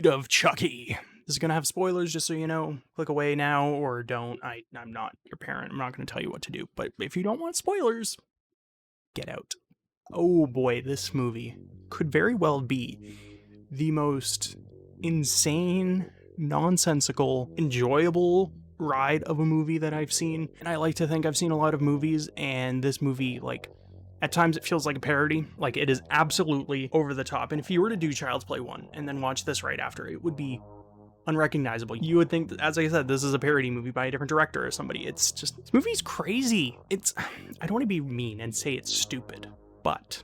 Bride of Chucky. This is going to have spoilers, just so you know. Click away now or don't. I'm not your parent. I'm not going to tell you what to do. But if you don't want spoilers, get out. Oh boy, this movie could very well be the most insane, nonsensical, enjoyable ride of a movie that I've seen. And I like to think I've seen a lot of movies, and this movie, like, at times it feels like a parody. Like, it is absolutely over the top. And if you were to do Child's Play 1 and then watch this right after, it would be unrecognizable. You would think that, as I said, this is a parody movie by a different director or somebody. It's just, this movie's crazy. I don't want to be mean and say it's stupid, but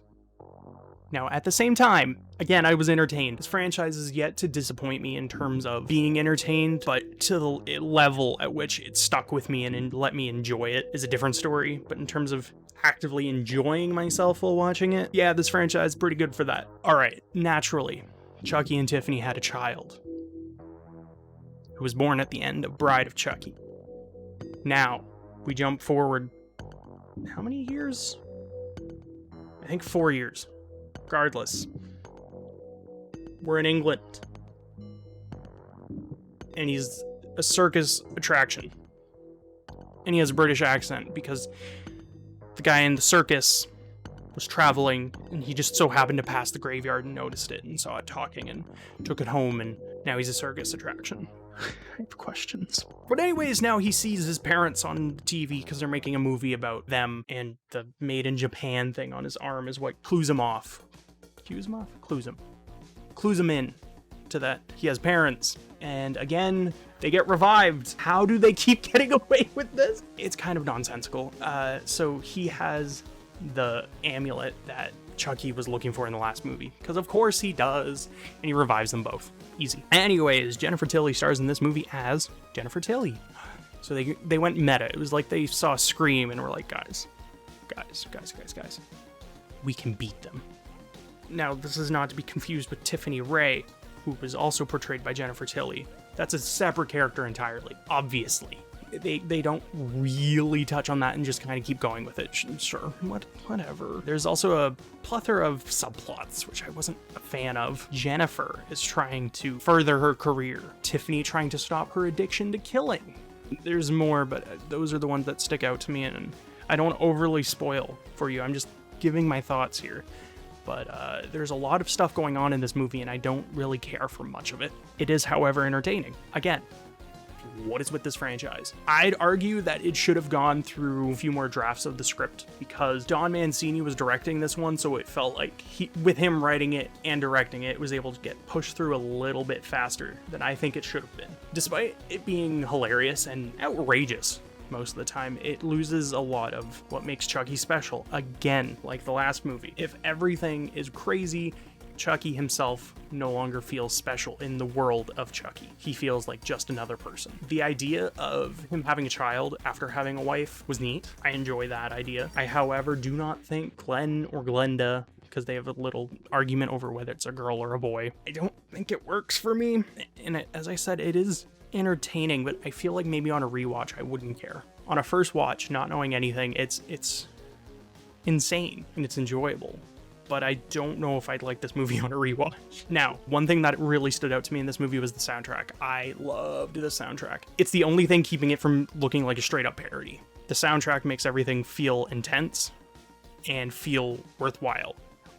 now at the same time, again, I was entertained. This franchise is yet to disappoint me in terms of being entertained, but to the level at which it stuck with me and let me enjoy it is a different story. But in terms of actively enjoying myself while watching it, yeah, this franchise is pretty good for that. All right, naturally, Chucky and Tiffany had a child who was born at the end of Bride of Chucky. Now, we jump forward, how many years? I think 4 years. Regardless, we're in England, and he's a circus attraction, and he has a British accent because the guy in the circus was traveling, and he just so happened to pass the graveyard and noticed it and saw it talking and took it home, and now he's a circus attraction. I have questions. But anyways, now he sees his parents on TV because they're making a movie about them, and the Made in Japan thing on his arm is what clues him off. Clues him in to that he has parents. And again, they get revived. How do they keep getting away with this? It's kind of nonsensical. So he has the amulet that Chucky was looking for in the last movie, because of course he does, and he revives them both. Easy. Anyways, Jennifer Tilly stars in this movie as Jennifer Tilly. So they went meta. It was like they saw Scream and were like, guys, we can beat them. Now, this is not to be confused with Tiffany Ray, who was also portrayed by Jennifer Tilly. That's a separate character entirely, obviously. They don't really touch on that and just kind of keep going with it. Sure, whatever. There's also a plethora of subplots, which I wasn't a fan of. Jennifer is trying to further her career. Tiffany trying to stop her addiction to killing. There's more, but those are the ones that stick out to me, and I don't want to overly spoil for you. I'm just giving my thoughts here. But there's a lot of stuff going on in this movie, and I don't really care for much of it. It is, however, entertaining. Again, what is with this franchise? I'd argue that it should have gone through a few more drafts of the script, because Don Mancini was directing this one, so it felt like with him writing it and directing it, was able to get pushed through a little bit faster than I think it should have been. Despite it being hilarious and outrageous most of the time, it loses a lot of what makes Chucky special. Again, like the last movie, if everything is crazy, Chucky himself no longer feels special in the world of Chucky. He feels like just another person. The idea of him having a child after having a wife was neat. I enjoy that idea. I, however, do not think Glenn or Glenda, because they have a little argument over whether it's a girl or a boy, I don't think it works for me. And as I said, it is entertaining, but I feel like maybe on a rewatch I wouldn't care. On a first watch, not knowing anything, it's insane and it's enjoyable, but I don't know if I'd like this movie on a rewatch. Now, one thing that really stood out to me in this movie was the soundtrack. I loved the soundtrack. It's the only thing keeping it from looking like a straight up parody. The soundtrack makes everything feel intense and feel worthwhile.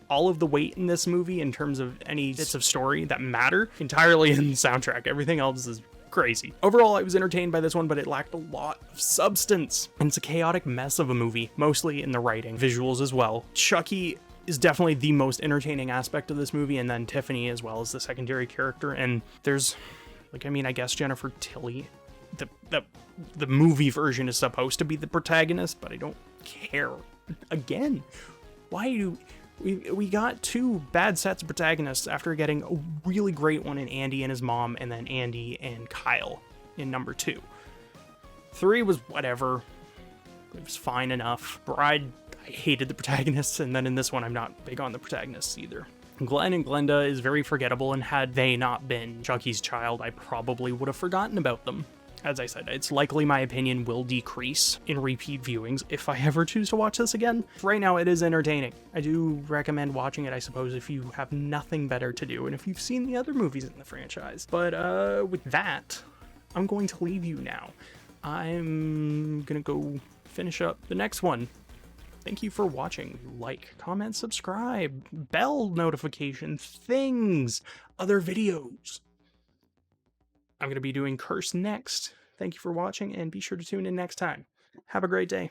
All of the weight in this movie in terms of any bits of story that matter entirely in the soundtrack. Everything else is crazy. Overall, I was entertained by this one, but it lacked a lot of substance. And it's a chaotic mess of a movie, mostly in the writing, visuals as well. Chucky is definitely the most entertaining aspect of this movie, and then Tiffany as well as the secondary character. And there's, like, I mean, I guess Jennifer Tilly, the movie version is supposed to be the protagonist, but I don't care. Again, why do we got two bad sets of protagonists after getting a really great one in Andy and his mom, and then Andy and Kyle in number 2. 3 was whatever. It was fine enough. Bride, I hated the protagonists, and then in this one, I'm not big on the protagonists either. Glenn and Glenda is very forgettable, and had they not been Chucky's child, I probably would have forgotten about them. As I said, it's likely my opinion will decrease in repeat viewings if I ever choose to watch this again. Right now, it is entertaining. I do recommend watching it, I suppose, if you have nothing better to do and if you've seen the other movies in the franchise. But with that, I'm going to leave you now. I'm gonna go finish up the next one. Thank you for watching. Like, comment, subscribe, bell notification, things, other videos. I'm going to be doing Curse next. Thank you for watching, and be sure to tune in next time. Have a great day.